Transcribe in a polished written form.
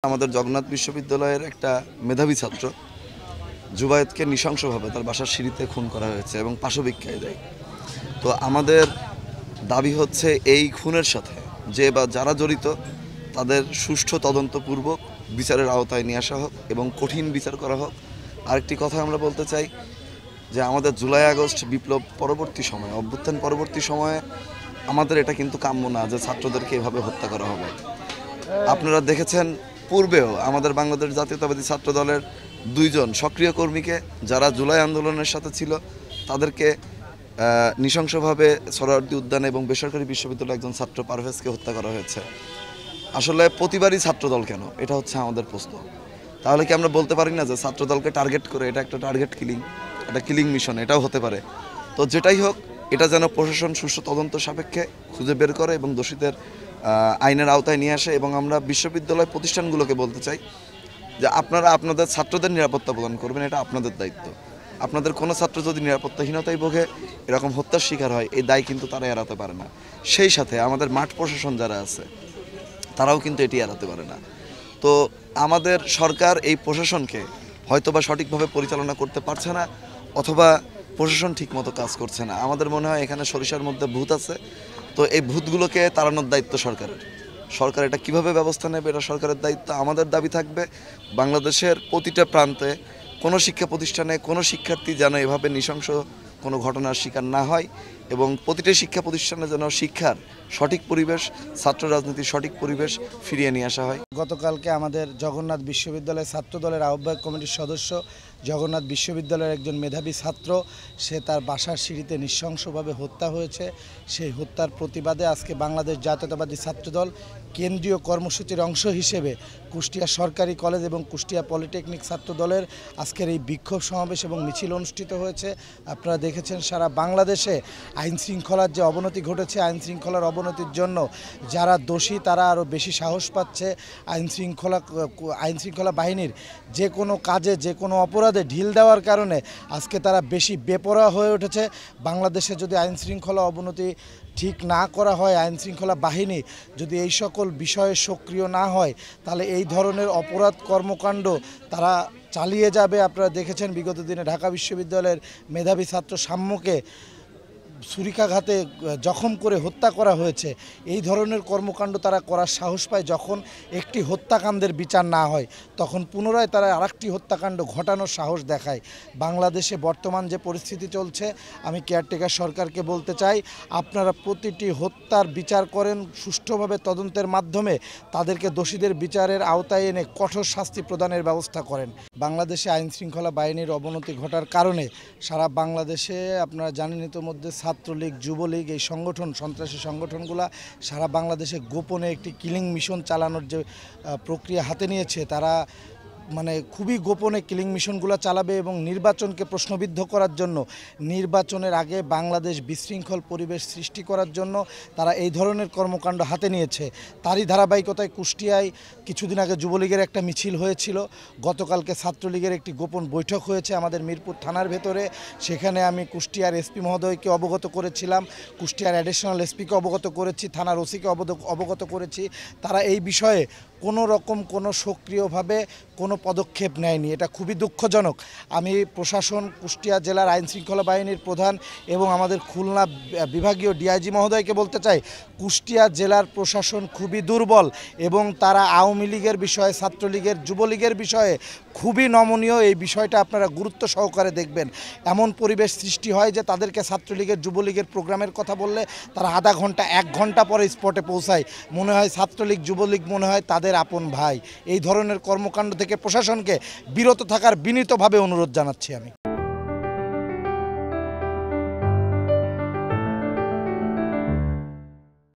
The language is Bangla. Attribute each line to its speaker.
Speaker 1: আমাদের জগন্নাথ বিশ্ববিদ্যালয়ের একটা মেধাবী ছাত্র জুবায়েদকে নৃশংসভাবে তার বাসার সিঁড়িতে খুন করা হয়েছে এবং পাশবিক্ষায় দেয়। তো আমাদের দাবি হচ্ছে এই খুনের সাথে যে বা যারা জড়িত তাদের সুষ্ঠু তদন্তপূর্বক বিচারের আওতায় নিয়ে আসা হোক এবং কঠিন বিচার করা হোক। আরেকটি কথা আমরা বলতে চাই যে আমাদের জুলাই আগস্ট বিপ্লব পরবর্তী সময়ে, অভ্যুত্থান পরবর্তী সময়ে আমাদের এটা কিন্তু কাম্য না যে ছাত্রদেরকে এভাবে হত্যা করা হবে। আপনারা দেখেছেন পূর্বেও আমাদের বাংলাদেশ জাতীয়তাবাদী ছাত্র দলের 2 জন সক্রিয় কর্মীকে যারা জুলাই আন্দোলনের সাথে ছিল তাদেরকে নৃশংসভাবে সোহরাওয়ার্দী উদ্যানে এবং বেসরকারি বিশ্ববিদ্যালয়ের একজন ছাত্র পারভেজকে হত্যা করা হয়েছে। আসলে প্রতিবারই ছাত্রদল কেন, এটা হচ্ছে আমাদের প্রশ্ন। তাহলে কি আমরা বলতে পারি না যে ছাত্রদলকে টার্গেট করে এটা একটা টার্গেট কিলিং, এটা কিলিং মিশন, এটাও হতে পারে। তো যেটাই হোক, এটা যেন প্রশাসন সুষ্ঠু তদন্ত সাপেক্ষে খুঁজে বের করে এবং দোষীদের আইনের আওতায় নিয়ে আসে। এবং আমরা বিশ্ববিদ্যালয় প্রতিষ্ঠানগুলোকে বলতে চাই যে আপনারা আপনাদের ছাত্রদের নিরাপত্তা প্রদান করবেন, এটা আপনাদের দায়িত্ব। আপনাদের কোনো ছাত্র যদি নিরাপত্তাহীনতায় ভোগে, এরকম হত্যার শিকার হয়, এই দায় কিন্তু তারা এড়াতে পারে না। সেই সাথে আমাদের মাঠ প্রশাসন যারা আছে তারাও কিন্তু এটি এড়াতে পারে না। তো আমাদের সরকার এই প্রশাসনকে হয়তোবা সঠিকভাবে পরিচালনা করতে পারছে না, অথবা প্রশাসন ঠিকমতো কাজ করছে না। আমাদের মনে হয় এখানে সরিষার মধ্যে ভূত আছে। তো এই ভূতগুলোকে তাড়ানোর দায়িত্ব সরকারের। সরকার এটা কিভাবে ব্যবস্থা নেবে, এটা সরকারের দায়িত্ব। আমাদের দাবি থাকবে বাংলাদেশের প্রতিটা প্রান্তে কোনো শিক্ষা প্রতিষ্ঠানে কোনো শিক্ষার্থী যেন এভাবে নৃশংস কোনো ঘটনার শিকার না হয় এবং প্রতিটা শিক্ষা প্রতিষ্ঠানে যেন শিক্ষার সঠিক পরিবেশ, ছাত্র রাজনীতির সঠিক পরিবেশ ফিরিয়ে নিয়ে আসা হয়।
Speaker 2: গতকালকে আমাদের জগন্নাথ বিশ্ববিদ্যালয়ের ছাত্র দলের আহ্বায়ক কমিটির সদস্য, জগন্নাথ বিশ্ববিদ্যালয়ের একজন মেধাবী ছাত্র, সে তার বাসার সিঁড়িতে নৃশংসভাবে হত্যা হয়েছে। সেই হত্যার প্রতিবাদে আজকে বাংলাদেশ জাতীয়তাবাদী ছাত্রদল কেন্দ্রীয় কর্মসূচির অংশ হিসেবে কুষ্টিয়া সরকারি কলেজ এবং কুষ্টিয়া পলিটেকনিক ছাত্র দলের আজকের এই বিক্ষোভ সমাবেশ এবং মিছিল অনুষ্ঠিত হয়েছে। আপনারা দেখেছেন সারা বাংলাদেশে আইন শৃঙ্খলার যে অবনতি ঘটেছে, আইন শৃঙ্খলার অবনতির জন্য যারা দোষী তারা আরও বেশি সাহস পাচ্ছে। আইন শৃঙ্খলা বাহিনীর যে কোনো কাজে, যে কোনো অপরাধে ঢিল দেওয়ার কারণে আজকে তারা বেশি বেপরোয়া হয়ে উঠেছে। বাংলাদেশে যদি আইন শৃঙ্খলা অবনতি ঠিক না করা হয়, আইন শৃঙ্খলা বাহিনী যদি এই সকল বিষয়ে সক্রিয় না হয়, তাহলে এই ধরনের অপরাধ কর্মকাণ্ড তারা চালিয়ে যাবে। আপনারা দেখেছেন বিগত দিনে ঢাকা বিশ্ববিদ্যালয়ের মেধাবী ছাত্র সাম্যকে ছুরিকাঘাতে জখম করে হত্যা করা হয়েছে। এই ধরনের কর্মকাণ্ড তারা করার সাহস পায় যখন একটি হত্যাকাণ্ডের বিচার না হয়, তখন পুনরায় তারা আরেকটি হত্যাকাণ্ড ঘটানোর সাহস দেখায়। বাংলাদেশে বর্তমান যে পরিস্থিতি চলছে, আমি কেয়ারটেকার সরকারকে বলতে চাই, আপনারা প্রতিটি হত্যার বিচার করেন, সুষ্ঠুভাবে তদন্তের মাধ্যমে তাদেরকে দোষীদের বিচারের আওতায় এনে কঠোর শাস্তি প্রদানের ব্যবস্থা করেন। বাংলাদেশে আইন শৃঙ্খলা বাহিনীর অবনতি ঘটার কারণে সারা বাংলাদেশে আপনারা জানেন ইতোমধ্যে ছাত্রলীগ, যুবলীগ, এই সংগঠন, সন্ত্রাসী সংগঠনগুলো সারা বাংলাদেশে গোপনে একটি কিলিং মিশন চালানোর যে প্রক্রিয়া হাতে নিয়েছে, তারা খুবই গোপনে কিলিং মিশনগুলো চালাবে এবং নির্বাচনকে প্রশ্নবিদ্ধ করার জন্য, নির্বাচনের আগে বাংলাদেশ বিশৃঙ্খল পরিবেশ সৃষ্টি করার জন্য তারা এই ধরনের কর্মকাণ্ড হাতে নিয়েছে। তারই ধারাবাহিকতায় কুষ্টিয়ায় কিছুদিন আগে যুবলীগের একটা মিছিল হয়েছিল। গতকালকে ছাত্রলীগের একটি গোপন বৈঠক হয়েছে আমাদের মিরপুর থানার ভেতরে। সেখানে আমি কুষ্টিয়ার এসপি মহোদয়কে অবগত করেছিলাম, কুষ্টিয়ার অ্যাডিশনাল এসপিকে অবগত করেছি, থানার ওসিকে অবগত করেছি। তারা এই বিষয়ে কোনো রকম কোনো সক্রিয়ভাবে কোনো পদক্ষেপ নেয়নি। এটা খুবই দুঃখজনক। আমি প্রশাসন, কুষ্টিয়া জেলার আইন শৃঙ্খলা বাহিনীর প্রধান এবং আমাদের খুলনা বিভাগীয় ডিআইজি মহোদয়কে বলতে চাই, কুষ্টিয়া জেলার প্রশাসন খুবই দুর্বল এবং তারা আওয়ামী লীগের বিষয়ে, ছাত্রলীগের, যুবলীগের বিষয়ে খুবই নমনীয়। এই বিষয়টা আপনারা গুরুত্ব সহকারে দেখবেন। এমন পরিবেশ সৃষ্টি হয় যে তাদেরকে ছাত্রলীগের, যুবলীগের প্রোগ্রামের কথা বললে তারা আধা ঘন্টা, 1 ঘন্টা পরে স্পটে পৌঁছায়। মনে হয় ছাত্রলীগ, যুবলীগ মনে হয় তাদের আপন ভাই। এই ধরনের কর্মকাণ্ড থেকে প্রশাসনকে বিরত থাকার বিনীতভাবে অনুরোধ জানাচ্ছি আমি।